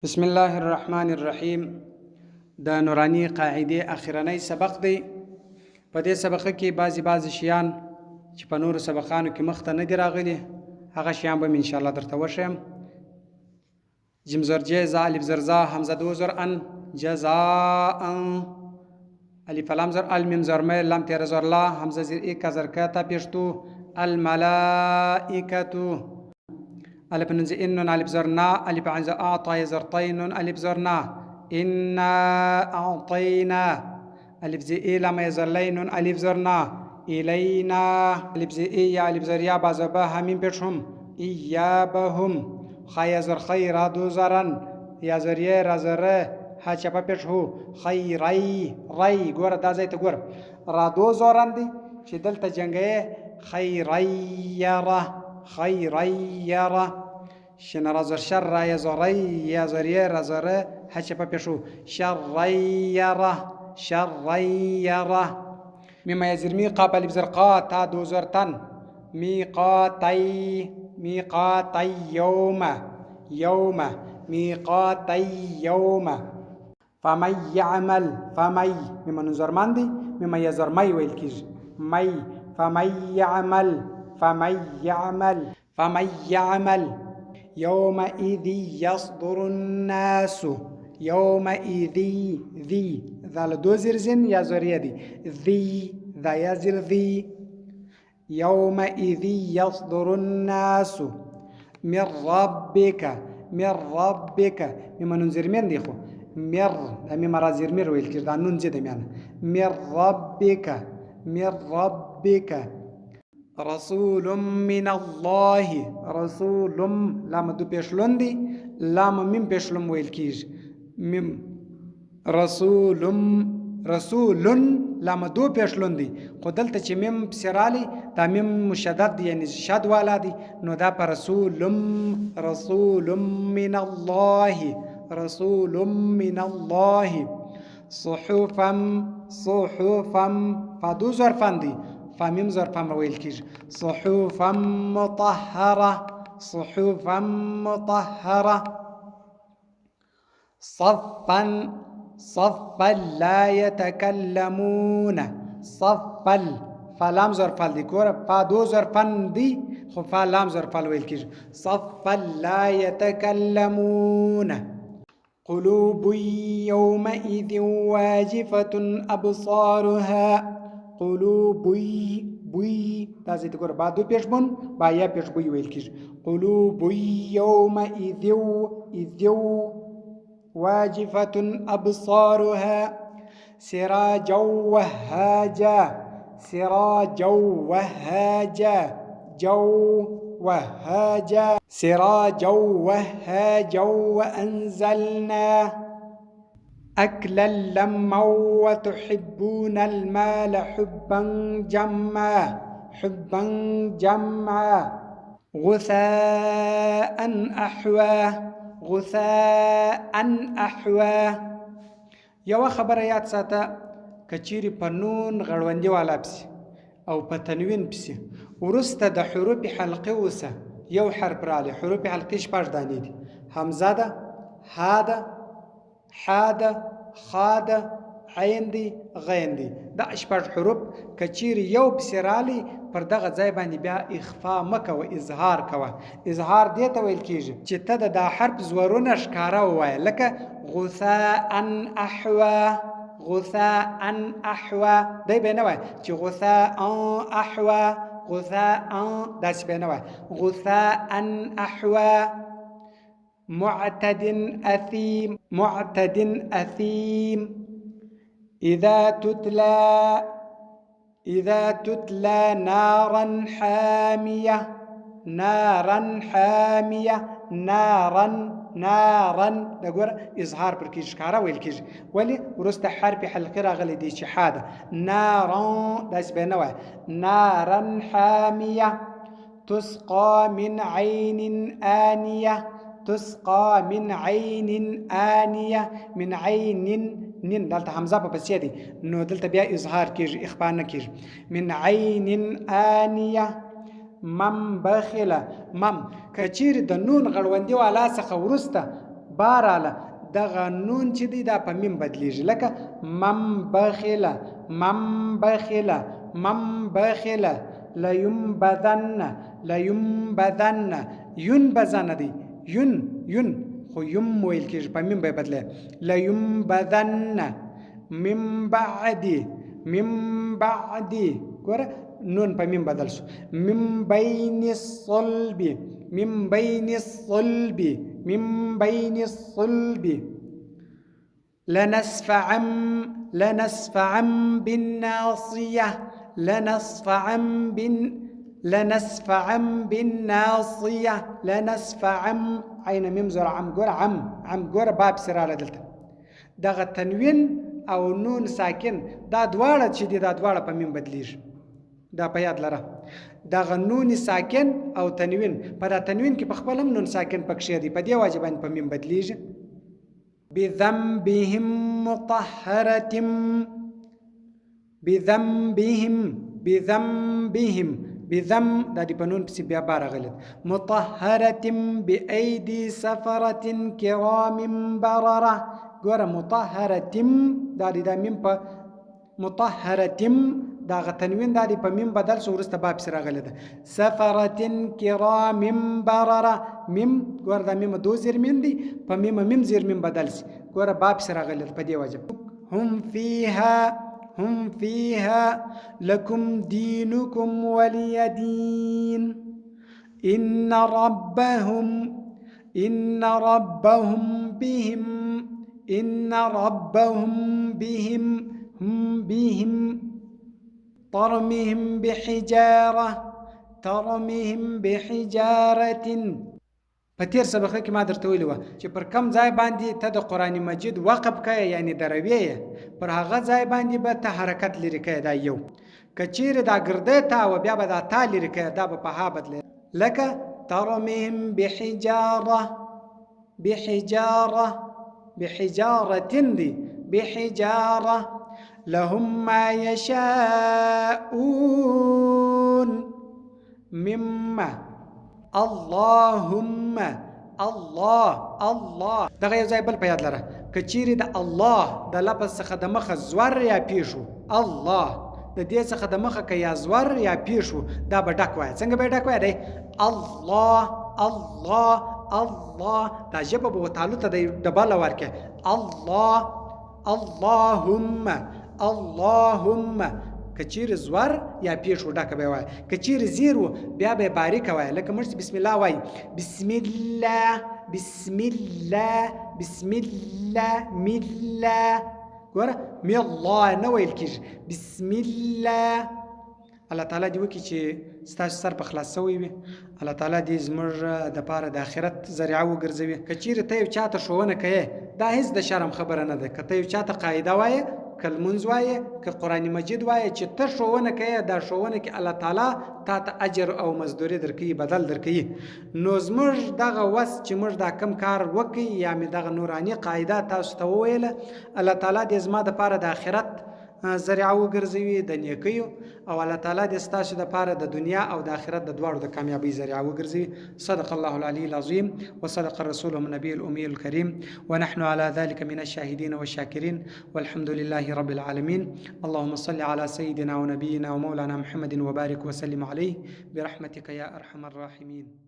بسم الله الرحمن الرحیم. د نورانی قاعده اخرنی سبق دی. په دې سبق کې بعضی شیان چې په نورو سبقانو کې مخته نه دی راغلي هغه شیان به ان شاء الله درته وښیم. جیم زر جزا الف زر زا حمزه دو زر ان جزاء الف لام زر المیم زر مې لام تیر زر لا حمزه زر یک زر کتا پښتو الملائکه الف ننز إن الف زرنا الف عن أعطى زرطين الف زرنا إنا أعطينا الف زي لما يزرلين الف زرنا إلينا الف زي الف زريا بازباها من بشهم إيابهم خي زر خير دو زرن يا زريا رزره هچپا پشهو خيري ري ګور دا زيت ګور را دو زرن دي چې دلته جنگه خيريره خيريرة شن رزر شر يزري يزري رزر هچپا پشو شريرة شريرة مما يزر ميقا بزرقا تا دو زرتن ميقاتي ميقاتي يوم يوم ميقاتي يوم فمن يعمل فمي مما نزر مندي مما يزر مي ويلكيج مي فمن يعمل فمن يعمل يومئذ يصدر الناس يومئذ ذي ذال دو زرزن يا زريا دي ذي ذا يزر ذي يومئذ يصدر الناس من ربك مما ننزر من ديخو مر مما رازر مر ويلكير دا ننزي دميانا من ربك رسول من الله رسول لام دو پیشلون دی لام میم پیشلون ویل کیج میم رسول لام دو پیشلون دی خو دلته چې میم سرالی دا میم مشدد دی یعنی شد والا دی نو دا پر رسول من الله رسول من الله صحفا فدو ظرفان دی فميم ظرفا ويل كيج صحفا مطهرة صفا لا يتكلمون صفا فلام ظرفا دي كورا فدو ظرفا دي خفا لام ظرفا ويل كيج صفا لا يتكلمون قلوب يومئذ واجفة أبصارها قلوب بوي تازه تقول بعدو پیشبون با یا پیش بوي ویل کیږي قلوب يومئذ واجفة أبصارها سراجا وهاجا وأنزلنا أكلا لما وتحبون المال حبا جما غثاء أحوى یو خبره یاد ساته کچيري په نون غړوندي والا پسي او په تنوین پسي ورسته د حروف حلقه وسه یو حرف رالی حروف حلقه شپږ دانې دي همزه ده ها ده حا ده خا ده عین دی غین دی دا شپږ حروف کچيري یو بسرالی پر دغه ځای باندې بیا اخفا مکوه اظهار کوه اظهار دی ته ویل کیږي چې ته دا حرف زورونه ښکارا ووایه لکه غثاء احوا دی به نه وایي چې غثاء داسې به نه وایي غثاء احوا معتد أثيم إذا تتلى نارا حامية نارا دغور اظهار پر کیږي ښکارا ویل کیږي ولی ورسته حرف حلقه راغلی دی چې حاده نارا داس به نه وای نارا حامية تسقى من عين آنية من عين نين دلته حمزه په پسې دي نو دلته بیا اظهار کیږي اخفاء نه کیږي من عين آنية مم بخله مم کچیر د نون غړوندی والا څخه ورسته بهراله دغه نون چې دی دا په میم بدلیږي، لکه من بخله من بخله من بخله لینبذن لینبذن ینبذن دی یون خو یم ویل کېږي په میم به بدله لینبذن من بعدی ګوره نون په میم بدل شو من بین الصلب من بین الصلب من بین الصلب لنسفعا بالناصية لنسفعا بالناصية لنسفعا عين ميم زر عم ګور عم ګور باب سراله دلته دغه تنوین او نون ساکن دا دواړه چې دي دا دواړه په میم بدلیږي، دا په یاد لره دغه نون ساکن او تنوین په دا تنوین کې په خپل هم نون ساکن پکښې دی په دې وجه باندې په میم بدلیږي. بذنبهم مطهرة بذنب دا دی په نون پسې بیا بار غلط مطهرة بأيدي سفرة كرام بررة ګوره مطهرة دا دی دا میم په مطهرة دا تنوین دا دی په میم بدل شو وروسته باب سره غلی ده سفرة کرام برره میم ګوره دا میم دو زیر میم دی په میم زیر میم بدل شي ګوره باب سره غلی ده په دې وجه هم فيها لكم دينكم ولي دين إن ربهم بهم ترمهم بحجارة په تیر سبق کې ما درته ویلي وه چې پر کم ځای باندې ته د قرآن مجید وقف کړې یعنی دروي یې پر هغه ځای باندې به ته حرکت لرې کړې دا یو که چیرې دا ګردی تا و بیا به دا تا لرې کړې دا به په ها بدلې لکه ترمهم بحجارة دی بحجارة لهم ما يشاءون مما اللهم الله دغه یو ځای بل په یاد لره که چیرې د الله د لفظ څخه د مخه زور یا پیښو الله د دې څخه د مخه که یا زور یا پیښو دا به ډک وایي څنګه به ډک وایي دی الله دا ژبه به تعالی ته د ډبله ورکړي اللهم کچیر زور یا پیښو ډکه به وای کچیر زیرو بیا به باریک وای لکه مرسي بسم الله وای بسم الله ملا ګوره می الله نه ویل کیږي بسم الله. الله تعالی دې وکړي چې ستاسو سر په خلاص شوی وي، الله تعالی دې زموږ دپاره د آخرت ذریعه وګرځوي. که چیرې ته یو چاته ښوونه کوې دا هېڅ د شرم خبره نه ده، که ته یو چاته قاعده وایې که لمونځ وایې که قرآن مجید وایې چې ته ښوونه کوې دا ښوونه کې الله تعالی تا ته اجر او مزدوري درکوي بدل درکوي. نو زموږ دغه وس چې موږ دا کم کار وکړي یا مې دغه نوراني قاعده تاسو ته وویله الله تعالی دې زما دپاره د آخرت ذریعه وګرځوي د نیکیو او الله تعالی دې ستاسو دپاره د دنیا او د آخرت د دواړو د کامیابۍ ذریعه وګرځوي. صدق الله العلي العظيم وصدق رسوله النبي الأمي الكريم ونحن على ذلك من الشاهدين والشاكرين والحمد لله رب العالمين. اللهم صل على سيدنا ونبينا ومولانا محمد وبارك وسلم عليه برحمتك يا أرحم الراحمين.